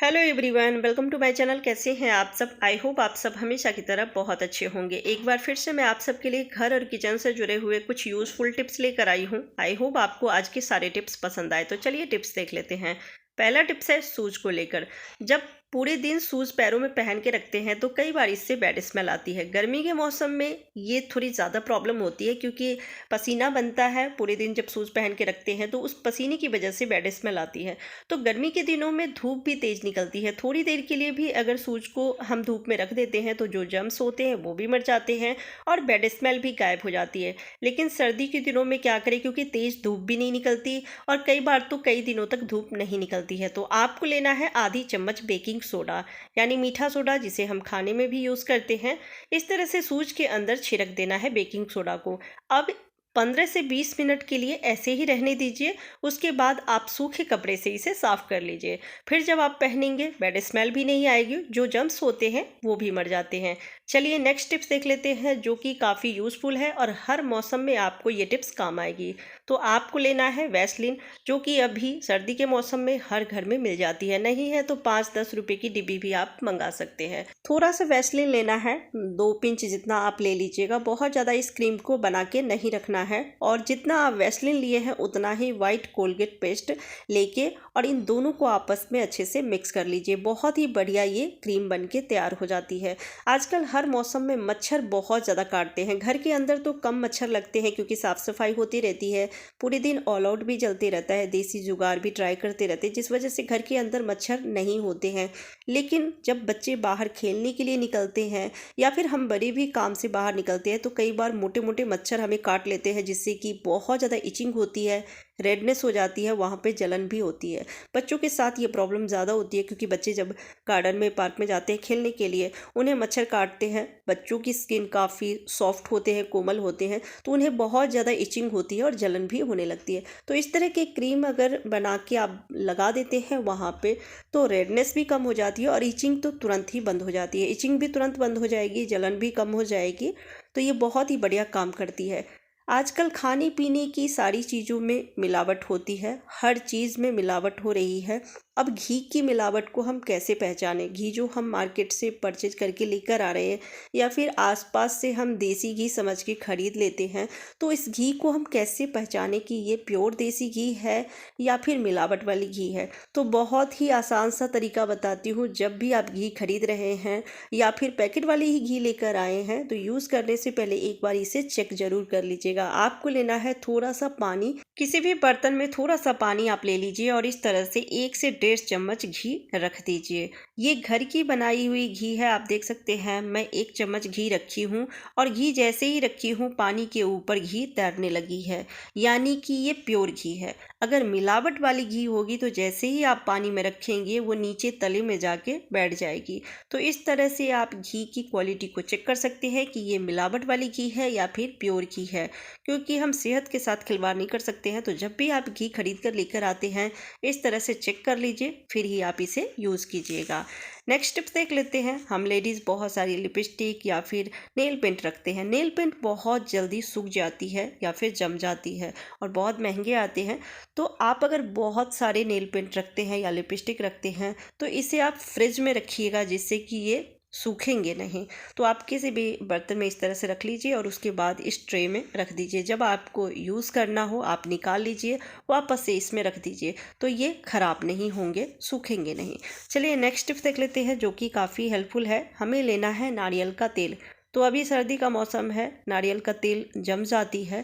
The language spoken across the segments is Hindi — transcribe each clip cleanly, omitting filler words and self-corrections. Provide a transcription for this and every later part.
Hello everyone, welcome to my channel. कैसे हैं आप सब? आई होप आप सब हमेशा की तरह बहुत अच्छे होंगे। एक बार फिर से मैं आप सबके लिए घर और किचन से जुड़े हुए कुछ यूज़फुल टिप्स लेकर आई हूं। आई होप आपको आज के सारे टिप्स पसंद आए। तो चलिए टिप्स देख लेते हैं। पहला टिप्स है शूज़ को लेकर। जब पूरे दिन शूज़ पैरों में पहन के रखते हैं तो कई बार इससे बैड स्मेल आती है। गर्मी के मौसम में ये थोड़ी ज़्यादा प्रॉब्लम होती है क्योंकि पसीना बनता है पूरे दिन। जब शूज़ पहन के रखते हैं तो उस पसीने की वजह से बैड स्मेल आती है। तो गर्मी के दिनों में धूप भी तेज़ निकलती है। थोड़ी देर के लिए भी अगर शूज़ को हम धूप में रख देते हैं तो जो जर्म्स होते हैं वो भी मर जाते हैं और बैड स्मेल भी गायब हो जाती है। लेकिन सर्दी के दिनों में क्या करें, क्योंकि तेज़ धूप भी नहीं निकलती और कई बार तो कई दिनों तक धूप नहीं निकलती है। तो आपको लेना है आधी चम्मच बेकिंग सोडा, यानी मीठा सोडा, जिसे हम खाने में भी यूज़ करते हैं। इस तरह से शूज़ के अंदर छिड़क देना है बेकिंग सोडा को। अब 15 से 20 मिनट के लिए ऐसे ही रहने दीजिए। उसके बाद आप सूखे कपड़े से इसे साफ़ कर लीजिए। फिर जब आप पहनेंगे बैड स्मेल भी नहीं आएगी, जो जर्म्स होते हैं वो भी मर जाते हैं। चलिए नेक्स्ट टिप्स देख लेते हैं, जो कि काफ़ी यूज़फुल है और हर मौसम में आपको ये टिप्स काम आएगी। तो आपको लेना है वैसलीन, जो कि अभी सर्दी के मौसम में हर घर में मिल जाती है। नहीं है तो 5-10 रुपये की डिब्बी भी आप मंगा सकते हैं। थोड़ा सा वैसलीन लेना है, 2 पिंच जितना आप ले लीजिएगा। बहुत ज़्यादा इस क्रीम को बना के नहीं रखना है। और जितना आप वैसलीन लिए हैं उतना ही वाइट कोलगेट पेस्ट लेके और इन दोनों को आपस में अच्छे से मिक्स कर लीजिए। बहुत ही बढ़िया ये क्रीम बन के तैयार हो जाती है। आजकल हर मौसम में मच्छर बहुत ज़्यादा काटते हैं। घर के अंदर तो कम मच्छर लगते हैं क्योंकि साफ़ सफाई होती रहती है। पूरे दिन ऑल आउट भी चलते रहता है, देसी जुगाड़ भी ट्राई करते रहते हैं, जिस वजह से घर के अंदर मच्छर नहीं होते हैं। लेकिन जब बच्चे बाहर खेलने के लिए निकलते हैं या फिर हम बड़े भी काम से बाहर निकलते हैं तो कई बार मोटे मोटे मच्छर हमें काट लेते हैं, जिससे कि बहुत ज़्यादा इचिंग होती है, रेडनेस हो जाती है, वहाँ पे जलन भी होती है। बच्चों के साथ ये प्रॉब्लम ज़्यादा होती है क्योंकि बच्चे जब गार्डन में पार्क में जाते हैं खेलने के लिए, उन्हें मच्छर काटते हैं। बच्चों की स्किन काफ़ी सॉफ्ट होते हैं, कोमल होते हैं, तो उन्हें बहुत ज़्यादा इचिंग होती है और जलन भी होने लगती है। तो इस तरह की क्रीम अगर बना के आप लगा देते हैं वहाँ पे, तो रेडनेस भी कम हो जाती है और इचिंग तो तुरंत ही बंद हो जाती है। इचिंग भी तुरंत बंद हो जाएगी, जलन भी कम हो जाएगी। तो ये बहुत ही बढ़िया काम करती है। आजकल खाने पीने की सारी चीज़ों में मिलावट होती है, हर चीज़ में मिलावट हो रही है। अब घी की मिलावट को हम कैसे पहचानें? घी जो हम मार्केट से परचेज करके लेकर आ रहे हैं या फिर आसपास से हम देसी घी समझ के ख़रीद लेते हैं, तो इस घी को हम कैसे पहचानें कि ये प्योर देसी घी है या फिर मिलावट वाली घी है? तो बहुत ही आसान सा तरीका बताती हूँ। जब भी आप घी खरीद रहे हैं या फिर पैकेट वाली ही घी लेकर आए हैं तो यूज़ करने से पहले एक बार इसे चेक ज़रूर कर लीजिएगा। आपको लेना है थोड़ा सा पानी, किसी भी बर्तन में थोड़ा सा पानी आप ले लीजिए और इस तरह से 1 से 1.5 चम्मच घी रख दीजिए। ये घर की बनाई हुई घी है, आप देख सकते हैं। मैं 1 चम्मच घी रखी हूँ और घी जैसे ही रखी हूँ पानी के ऊपर घी तैरने लगी है, यानी कि ये प्योर घी है। अगर मिलावट वाली घी होगी तो जैसे ही आप पानी में रखेंगे वो नीचे तले में जाके बैठ जाएगी। तो इस तरह से आप घी की क्वालिटी को चेक कर सकते हैं कि ये मिलावट वाली घी है या फिर प्योर घी है, क्योंकि हम सेहत के साथ खिलवाड़ नहीं कर सकते हैं। तो जब भी आप घी खरीद कर लेकर आते हैं इस तरह से चेक कर लीजिए, फिर ही आप इसे यूज़ कीजिएगा। नेक्स्ट टिप्स देख लेते हैं। हम लेडीज़ बहुत सारी लिपस्टिक या फिर नेल पेंट रखते हैं। नेल पेंट बहुत जल्दी सूख जाती है या फिर जम जाती है और बहुत महंगे आते हैं। तो आप अगर बहुत सारे नेल पेंट रखते हैं या लिपस्टिक रखते हैं तो इसे आप फ्रिज में रखिएगा, जिससे कि ये सूखेंगे नहीं। तो आप किसी भी बर्तन में इस तरह से रख लीजिए और उसके बाद इस ट्रे में रख दीजिए। जब आपको यूज़ करना हो आप निकाल लीजिए, वापस से इसमें रख दीजिए, तो ये ख़राब नहीं होंगे, सूखेंगे नहीं। चलिए नेक्स्ट टिप्स देख लेते हैं, जो कि काफ़ी हेल्पफुल है। हमें लेना है नारियल का तेल। तो अभी सर्दी का मौसम है, नारियल का तेल जम जाती है।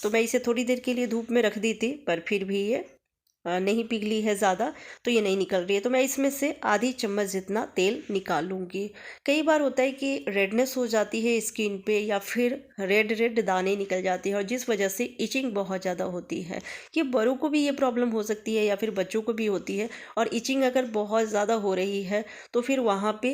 तो मैं इसे थोड़ी देर के लिए धूप में रख दी थी, पर फिर भी ये नहीं पिघली है ज़्यादा, तो ये नहीं निकल रही है। तो मैं इसमें से आधी चम्मच जितना तेल निकाल लूँगी। कई बार होता है कि रेडनेस हो जाती है स्किन पे या फिर रेड रेड दाने निकल जाते हैं और जिस वजह से इचिंग बहुत ज़्यादा होती है। ये बड़ों को भी ये प्रॉब्लम हो सकती है या फिर बच्चों को भी होती है। और इचिंग अगर बहुत ज़्यादा हो रही है तो फिर वहाँ पे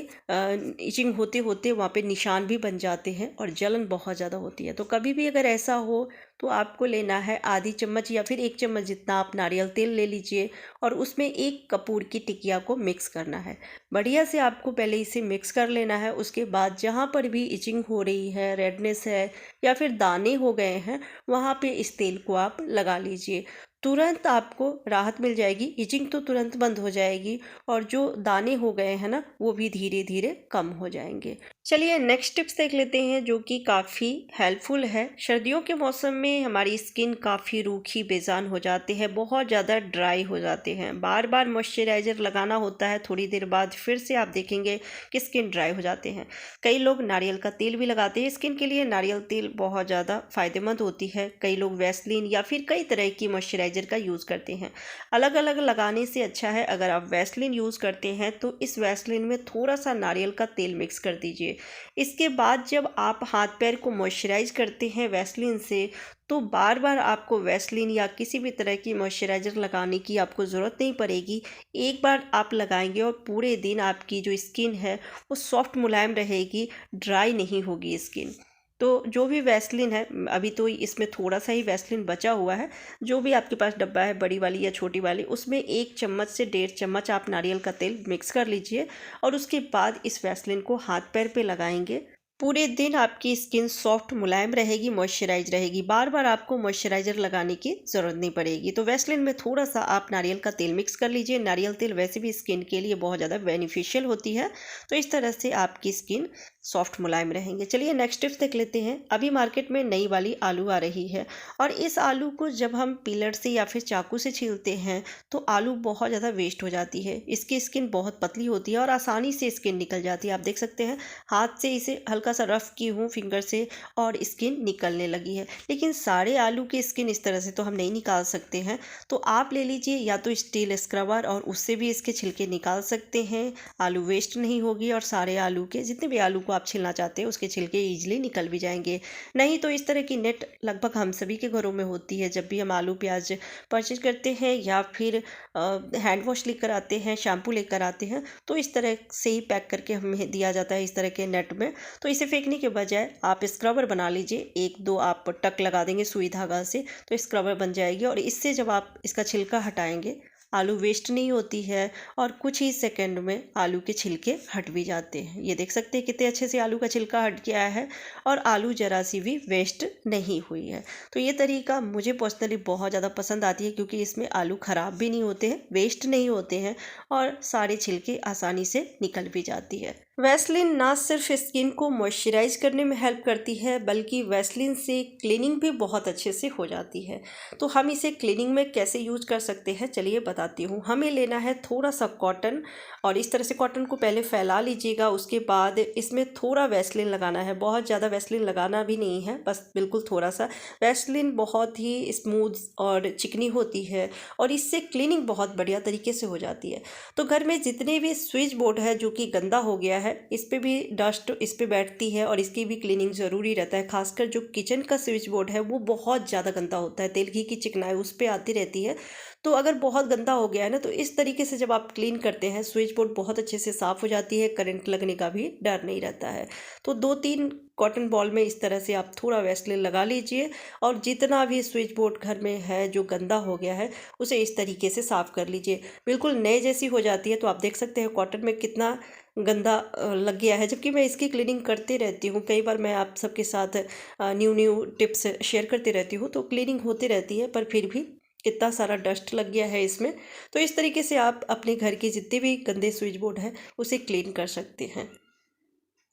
इचिंग होते होते वहाँ पे निशान भी बन जाते हैं और जलन बहुत ज़्यादा होती है। तो कभी भी अगर ऐसा हो तो आपको लेना है आधी चम्मच या फिर 1 चम्मच जितना आप नारियल तेल ले लीजिए और उसमें 1 कपूर की टिकिया को मिक्स करना है। बढ़िया से आपको पहले इसे मिक्स कर लेना है। उसके बाद जहाँ पर भी इचिंग हो रही है, रेडनेस है या फिर दाने हो गए हैं, वहाँ पे इस तेल को आप लगा लीजिए। तुरंत आपको राहत मिल जाएगी, इचिंग तो तुरंत बंद हो जाएगी और जो दाने हो गए हैं ना वो भी धीरे धीरे कम हो जाएंगे। चलिए नेक्स्ट टिप्स देख लेते हैं जो कि काफ़ी हेल्पफुल है। सर्दियों के मौसम में हमारी स्किन काफ़ी रूखी बेजान हो जाती है, बहुत ज़्यादा ड्राई हो जाते हैं, बार बार मॉइस्चराइज़र लगाना होता है, थोड़ी देर बाद फिर से आप देखेंगे कि स्किन ड्राई हो जाते हैं। कई लोग नारियल का तेल भी लगाते हैं स्किन के लिए, नारियल तेल बहुत ज़्यादा फ़ायदेमंद होती है। कई लोग वैसलीन या फिर कई तरह की मॉइस्चराइज़र का यूज़ करते हैं। अलग अलग लगाने से अच्छा है अगर आप वैसलीन यूज़ करते हैं तो इस वैसलीन में थोड़ा सा नारियल का तेल मिक्स कर दीजिए। इसके बाद जब आप हाथ पैर को मॉइस्चराइज करते हैं वैसलीन से तो बार बार आपको वैसलीन या किसी भी तरह की मॉइस्चराइज़र लगाने की आपको ज़रूरत नहीं पड़ेगी। एक बार आप लगाएंगे और पूरे दिन आपकी जो स्किन है वो सॉफ्ट मुलायम रहेगी, ड्राई नहीं होगी स्किन। तो जो भी वैसलीन है, अभी तो इसमें थोड़ा सा ही वैसलीन बचा हुआ है, जो भी आपके पास डब्बा है बड़ी वाली या छोटी वाली, उसमें 1 चम्मच से 1.5 चम्मच आप नारियल का तेल मिक्स कर लीजिए और उसके बाद इस वैसलीन को हाथ पैर पे लगाएंगे। पूरे दिन आपकी स्किन सॉफ्ट मुलायम रहेगी, मॉइस्चराइज रहेगी, बार बार आपको मॉइस्चराइज़र लगाने की ज़रूरत नहीं पड़ेगी। तो वैसलीन में थोड़ा सा आप नारियल का तेल मिक्स कर लीजिए। नारियल तेल वैसे भी स्किन के लिए बहुत ज़्यादा बेनिफिशियल होती है, तो इस तरह से आपकी स्किन सॉफ्ट मुलायम रहेंगे। चलिए नेक्स्ट टिप्स देख लेते हैं। अभी मार्केट में नई वाली आलू आ रही है और इस आलू को जब हम पीलर से या फिर चाकू से छीलते हैं तो आलू बहुत ज़्यादा वेस्ट हो जाती है। इसकी स्किन बहुत पतली होती है और आसानी से स्किन निकल जाती है। आप देख सकते हैं हाथ से इसे हल्का सा रफ की हूँ फिंगर से और स्किन निकलने लगी है। लेकिन सारे आलू की स्किन इस तरह से तो हम नहीं निकाल सकते हैं, तो आप ले लीजिए या तो स्टील स्क्रबर और उससे भी इसके छिलके निकाल सकते हैं। आलू वेस्ट नहीं होगी और सारे आलू के जितने भी आलू को आप छीलना चाहते हैं उसके छिलके ईजिली निकल भी जाएंगे। नहीं तो इस तरह की नेट लगभग हम सभी के घरों में होती है। जब भी हम आलू प्याज परचेज करते हैं या फिर हैंड वॉश लेकर आते हैं, शैम्पू लेकर आते हैं, तो इस तरह से ही पैक करके हमें दिया जाता है इस तरह के नेट में। तो इसे फेंकने के बजाय आप स्क्रबर बना लीजिए, 1-2 आप टक लगा देंगे सुई धागा से तो स्क्रबर बन जाएगी और इससे जब आप इसका छिलका हटाएंगे आलू वेस्ट नहीं होती है और कुछ ही सेकंड में आलू के छिलके हट भी जाते हैं। ये देख सकते हैं कितने अच्छे से आलू का छिलका हट गया है और आलू जरा सी भी वेस्ट नहीं हुई है। तो ये तरीका मुझे पर्सनली बहुत ज़्यादा पसंद आती है क्योंकि इसमें आलू ख़राब भी नहीं होते हैं, वेस्ट नहीं होते हैं और सारे छिलके आसानी से निकल भी जाती है। वैसलीन ना सिर्फ स्किन को मॉइस्चराइज करने में हेल्प करती है बल्कि वैसलीन से क्लीनिंग भी बहुत अच्छे से हो जाती है। तो हम इसे क्लीनिंग में कैसे यूज कर सकते हैं चलिए बताती हूँ। हमें लेना है थोड़ा सा कॉटन और इस तरह से कॉटन को पहले फैला लीजिएगा, उसके बाद इसमें थोड़ा वैसलीन लगाना है। बहुत ज़्यादा वैसलीन लगाना भी नहीं है, बस बिल्कुल थोड़ा सा। वैसलीन बहुत ही स्मूथ और चिकनी होती है और इससे क्लीनिंग बहुत बढ़िया तरीके से हो जाती है। तो घर में जितने भी स्विच बोर्ड है जो कि गंदा हो गया है इस पे भी डस्ट इस पे बैठती है और इसकी भी क्लीनिंग ज़रूरी रहता है। खासकर जो किचन का स्विच बोर्ड है वो बहुत ज़्यादा गंदा होता है, तेल घी की चिकनाई उस पे आती रहती है। तो अगर बहुत गंदा हो गया है ना तो इस तरीके से जब आप क्लीन करते हैं स्विच बोर्ड बहुत अच्छे से साफ़ हो जाती है, करंट लगने का भी डर नहीं रहता है। तो 2-3 कॉटन बॉल में इस तरह से आप थोड़ा वैसलीन लगा लीजिए और जितना भी स्विच बोर्ड घर में है जो गंदा हो गया है उसे इस तरीके से साफ़ कर लीजिए, बिल्कुल नए जैसी हो जाती है। तो आप देख सकते हैं कॉटन में कितना गंदा लग गया है, जबकि मैं इसकी क्लीनिंग करती रहती हूँ। कई बार मैं आप सबके साथ न्यू टिप्स शेयर करती रहती हूँ, तो क्लीनिंग होती रहती है पर फिर भी कितना सारा डस्ट लग गया है इसमें। तो इस तरीके से आप अपने घर के जितने भी गंदे स्विच बोर्ड है उसे क्लीन कर सकते हैं।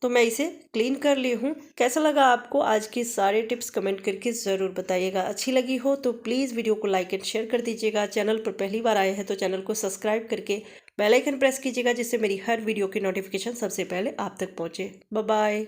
तो मैं इसे क्लीन कर ली हूँ। कैसा लगा आपको आज के सारे टिप्स कमेंट करके ज़रूर बताइएगा। अच्छी लगी हो तो प्लीज़ वीडियो को लाइक एंड शेयर कर दीजिएगा। चैनल पर पहली बार आए हैं तो चैनल को सब्सक्राइब करके बेल आइकन प्रेस कीजिएगा जिससे मेरी हर वीडियो की नोटिफिकेशन सबसे पहले आप तक पहुँचे। Bye bye.